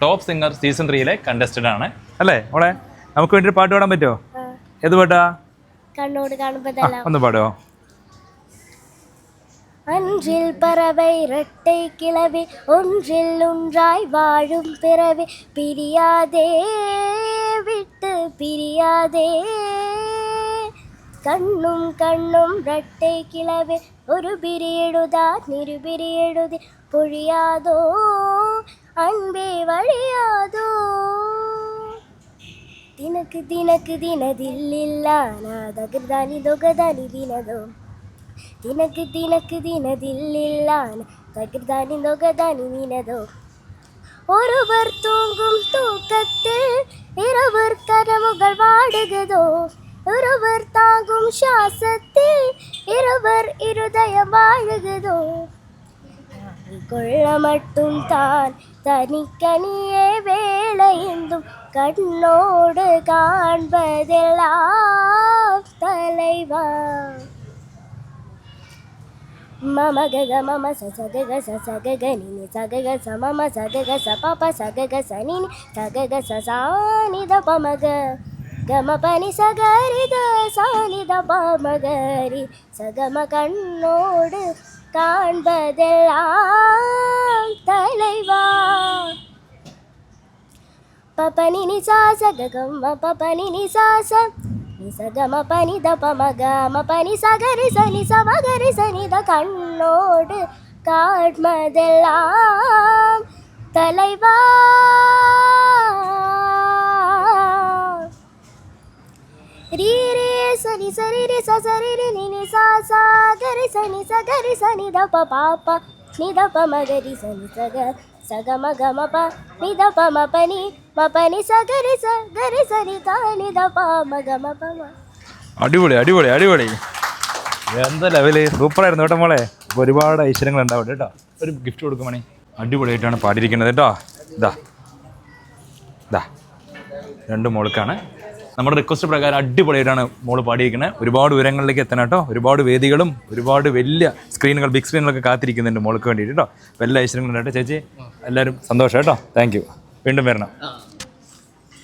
Top singer season 3 contestant ആണ് അല്ലേ മോളെ? നമുക്ക് വേണ്ടി പാട്ട് പാടാൻ പറ്റുമോ? ഏത് പാട്ടാ? ഒന്ന് പാടുമോ? அன்றில் பறவை இரட்டை கிளவி ஒன்றில் ஒன்றாய் வாழும் பிறவி பிரியாதே விட்டு பிரியாதே கண்ணும் கண்ணும் இரட்டை கிளவி ஒரு பிரியெழுதார் நிருபிரியெழுதி பொழியாதோ அன்பே வழியாதோ தினக்கு தினக்கு தினதில்லில்ல நாதகிருதானி தொகதானி தினதோ தினக்கு தினக்கு தினதில்லில்ல தகிர்தானி தொகதானி தினதோ ஒருவர் தூங்கும் தூக்கத்தில் இருவர் கனவுகள் வாடுகிறதோ ஒருவர் தாங்கும் சுவாசத்தில் இருவர் இருதயம் வாழுகிறதோ கொள்ள மட்டும் தான் தனிக்கனியே வேலையெந்தும் கண்ணோடு காண்பதெல்லாம் தலைவா மம கக மம சகக சகக நினி சகக சமம சகக சபப சகக சனினி சகக சசானித பமக கம பனி சகரித சானித பமகரி சகம கண்ணோடு காண்பதெல்லாம் தலைவா பபனி நிசா சககம் பபனி நிசாச நிசகம பனி தபமக மபனி சகரி சனி சமகரி சனித கண்ணோடு காண்பதெல்லாம் தலைவா ரீ ரே சனி சரி ரே சரி ரே நினி சா சா கரி சனி சகரி சனி தப பாப நித பமகரி சனி சக சகம கம ப நித பம பனி மபனி சகரி சகரி சனி தானி தப மகம பம. അടിപൊളി അടിപൊളി അടിപൊളി, എന്താ ലെവല്, സൂപ്പറായിരുന്നു കേട്ടോ മോളെ. അപ്പോൾ ഒരുപാട് ഐശ്വര്യങ്ങൾ ഉണ്ടാവും കേട്ടോ. ഒരു ഗിഫ്റ്റ് കൊടുക്കും മണി. അടിപൊളിയായിട്ടാണ് പാടിയിരിക്കുന്നത് കേട്ടോ. ഇതാ ഇതാ രണ്ട് മോൾക്കാണ്. നമ്മുടെ റിക്വസ്റ്റ് പ്രകാരം അടിപൊളിയായിട്ടാണ് മോള് പാടിയിരിക്കുന്നത്. ഒരുപാട് ഉയരങ്ങളിലേക്ക് എത്തണം കേട്ടോ. ഒരുപാട് വേദികളും ഒരുപാട് വലിയ സ്ക്രീനുകൾ, ബിഗ് സ്ക്രീനുകളൊക്കെ കാത്തിരിക്കുന്നുണ്ട് മോൾക്ക് വേണ്ടിയിട്ട് കേട്ടോ. അപ്പോൾ എല്ലാ ഐശ്വര്യങ്ങളും കേട്ടോ ചേച്ചി. എല്ലാവരും സന്തോഷം കേട്ടോ. Thank you. വീണ്ടും വരണം.